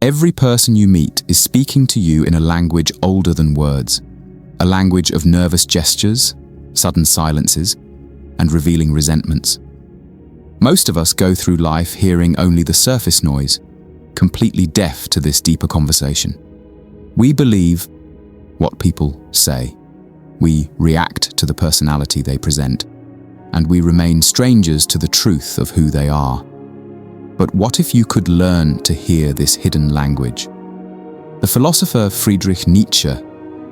Every person you meet is speaking to you in a language older than words, a language of nervous gestures, sudden silences, and revealing resentments. Most of us go through life hearing only the surface noise, completely deaf to this deeper conversation. We believe what people say. We react to the personality they present, and we remain strangers to the truth of who they are. But what if you could learn to hear this hidden language? The philosopher Friedrich Nietzsche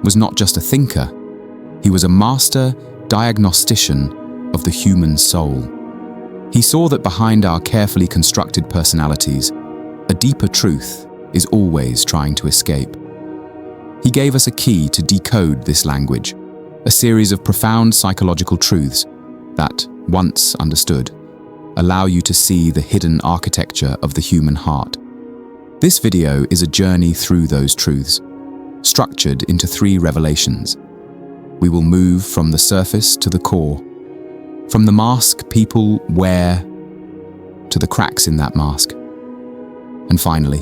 was not just a thinker, he was a master diagnostician of the human soul. He saw that behind our carefully constructed personalities, a deeper truth is always trying to escape. He gave us a key to decode this language, a series of profound psychological truths that, once understood, allow you to see the hidden architecture of the human heart. This video is a journey through those truths, structured into 3 revelations. We will move from the surface to the core, from the mask people wear to the cracks in that mask, and finally,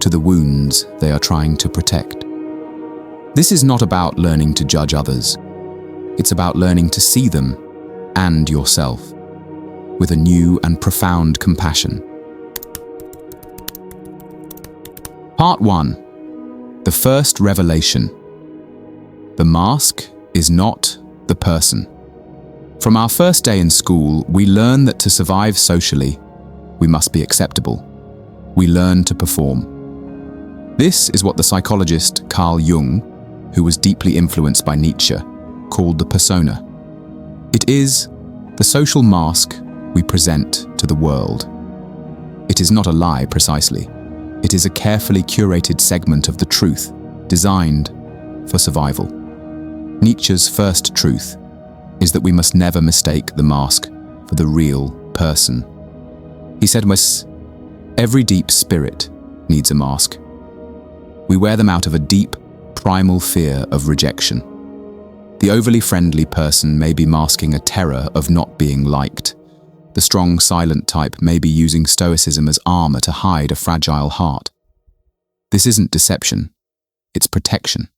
to the wounds they are trying to protect. This is not about learning to judge others. It's about learning to see them and yourself with a new and profound compassion. Part 1. The first revelation. The mask is not the person. From our first day in school, we learn that to survive socially, we must be acceptable. We learn to perform. This is what the psychologist Carl Jung, who was deeply influenced by Nietzsche, called the persona. It is the social mask we present to the world. It is not a lie precisely. It is a carefully curated segment of the truth, designed for survival. Nietzsche's first truth is that we must never mistake the mask for the real person. He said, every deep spirit needs a mask. We wear them out of a deep, primal fear of rejection. The overly friendly person may be masking a terror of not being liked. The strong, silent type may be using stoicism as armor to hide a fragile heart. This isn't deception, it's protection.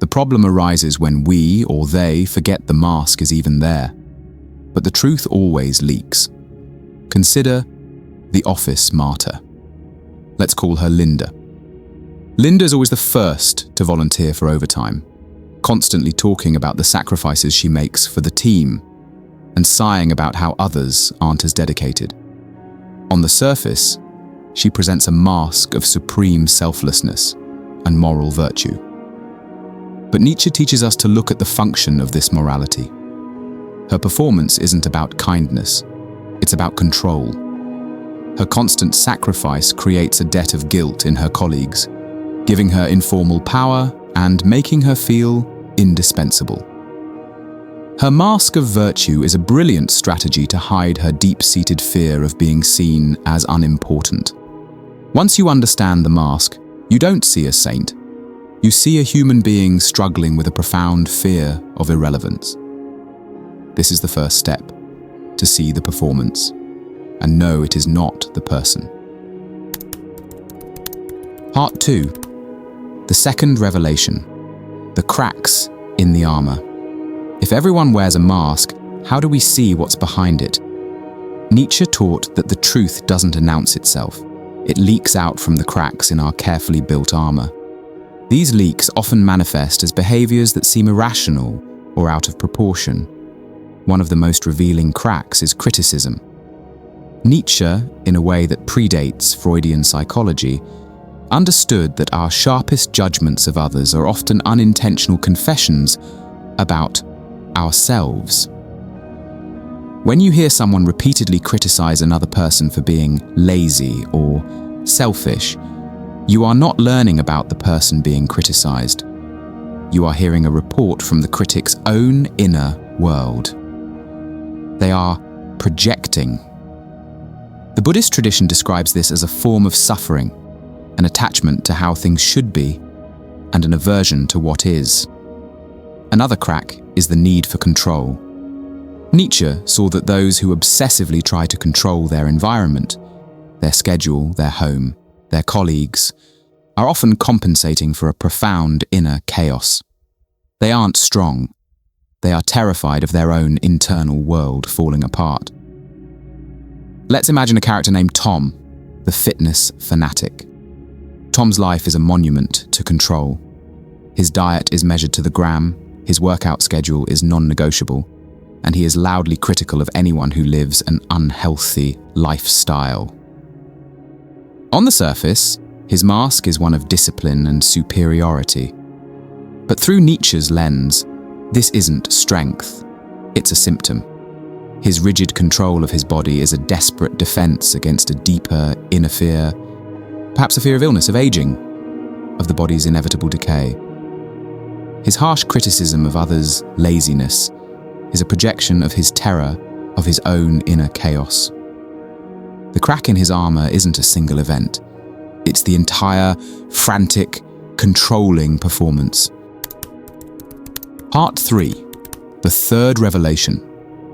The problem arises when we or they forget the mask is even there. But the truth always leaks. Consider the office martyr. Let's call her Linda. Linda's always the first to volunteer for overtime, constantly talking about the sacrifices she makes for the team and sighing about how others aren't as dedicated. On the surface, she presents a mask of supreme selflessness and moral virtue. But Nietzsche teaches us to look at the function of this morality. Her performance isn't about kindness, it's about control. Her constant sacrifice creates a debt of guilt in her colleagues, giving her informal power and making her feel indispensable. Her mask of virtue is a brilliant strategy to hide her deep-seated fear of being seen as unimportant. Once you understand the mask, you don't see a saint. You see a human being struggling with a profound fear of irrelevance. This is the first step, to see the performance and know it is not the person. Part 2. The second revelation. The cracks in the armor. If everyone wears a mask, how do we see what's behind it? Nietzsche taught that the truth doesn't announce itself. It leaks out from the cracks in our carefully built armor. These leaks often manifest as behaviors that seem irrational or out of proportion. One of the most revealing cracks is criticism. Nietzsche, in a way that predates Freudian psychology, understood that our sharpest judgments of others are often unintentional confessions about ourselves. When you hear someone repeatedly criticize another person for being lazy or selfish, you are not learning about the person being criticized. You are hearing a report from the critic's own inner world. They are projecting. The Buddhist tradition describes this as a form of suffering, an attachment to how things should be, and an aversion to what is. Another crack is the need for control. Nietzsche saw that those who obsessively try to control their environment, their schedule, their home, their colleagues, are often compensating for a profound inner chaos. They aren't strong. They are terrified of their own internal world falling apart. Let's imagine a character named Tom, the fitness fanatic. Tom's life is a monument to control. His diet is measured to the gram, his workout schedule is non-negotiable, and he is loudly critical of anyone who lives an unhealthy lifestyle. On the surface, his mask is one of discipline and superiority. But through Nietzsche's lens, this isn't strength, it's a symptom. His rigid control of his body is a desperate defense against a deeper, inner fear, perhaps a fear of illness, of aging, of the body's inevitable decay. His harsh criticism of others' laziness is a projection of his terror of his own inner chaos. The crack in his armor isn't a single event. It's the entire, frantic, controlling performance. Part 3. The third revelation.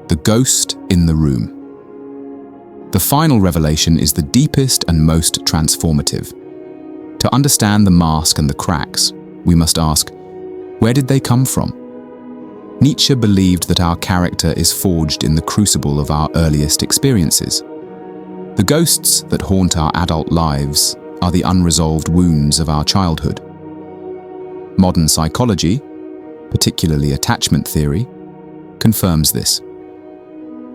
The ghost in the room. The final revelation is the deepest and most transformative. To understand the mask and the cracks, we must ask, where did they come from? Nietzsche believed that our character is forged in the crucible of our earliest experiences. The ghosts that haunt our adult lives are the unresolved wounds of our childhood. Modern psychology, particularly attachment theory, confirms this.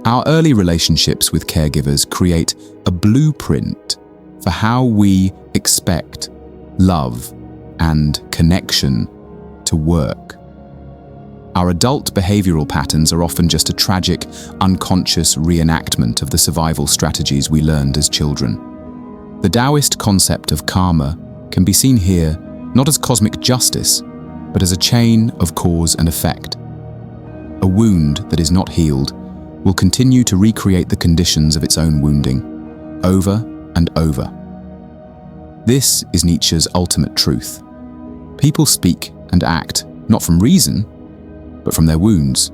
Our early relationships with caregivers create a blueprint for how we expect love and connection to work. Our adult behavioral patterns are often just a tragic, unconscious reenactment of the survival strategies we learned as children. The Taoist concept of karma can be seen here not as cosmic justice, but as a chain of cause and effect. A wound that is not healed will continue to recreate the conditions of its own wounding, over and over. This is Nietzsche's ultimate truth. People speak and act not from reason, but from their wounds.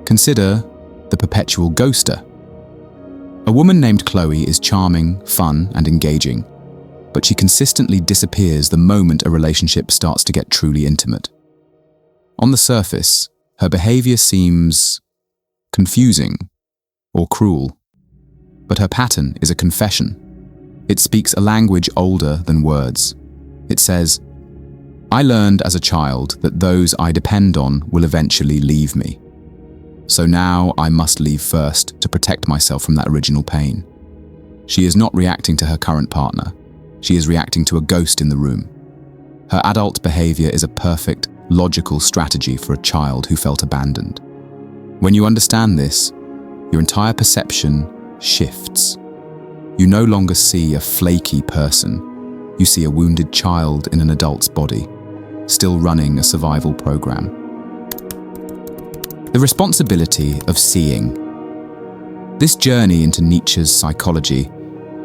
Consider the perpetual ghoster. A woman named Chloe is charming, fun, and engaging, but she consistently disappears the moment a relationship starts to get truly intimate. On the surface, her behavior seems confusing or cruel, but her pattern is a confession. It speaks a language older than words. It says, "I learned as a child that those I depend on will eventually leave me. So now I must leave first to protect myself from that original pain." She is not reacting to her current partner. She is reacting to a ghost in the room. Her adult behavior is a perfect, logical strategy for a child who felt abandoned. When you understand this, your entire perception shifts. You no longer see a flaky person. You see a wounded child in an adult's body, still running a survival program. The responsibility of seeing. This journey into Nietzsche's psychology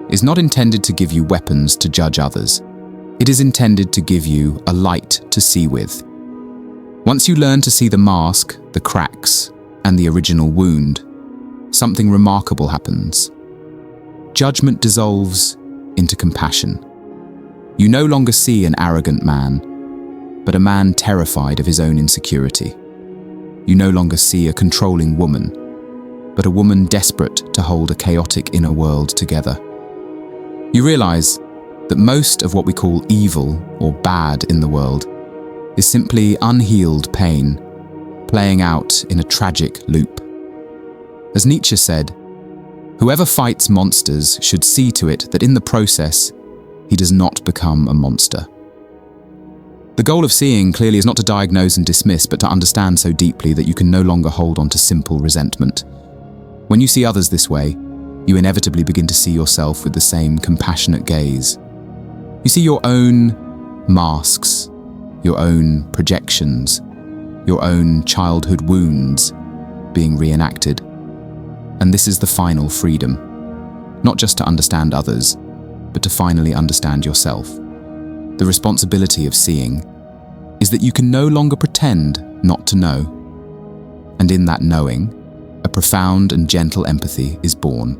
is not intended to give you weapons to judge others. It is intended to give you a light to see with. Once you learn to see the mask, the cracks, and the original wound, something remarkable happens. Judgment dissolves into compassion. You no longer see an arrogant man, but a man terrified of his own insecurity. You no longer see a controlling woman, but a woman desperate to hold a chaotic inner world together. You realize that most of what we call evil or bad in the world is simply unhealed pain, playing out in a tragic loop. As Nietzsche said, whoever fights monsters should see to it that in the process, he does not become a monster. The goal of seeing clearly is not to diagnose and dismiss, but to understand so deeply that you can no longer hold on to simple resentment. When you see others this way, you inevitably begin to see yourself with the same compassionate gaze. You see your own masks, your own projections, your own childhood wounds being reenacted. And this is the final freedom, not just to understand others, but to finally understand yourself. The responsibility of seeing is that you can no longer pretend not to know. And in that knowing, a profound and gentle empathy is born.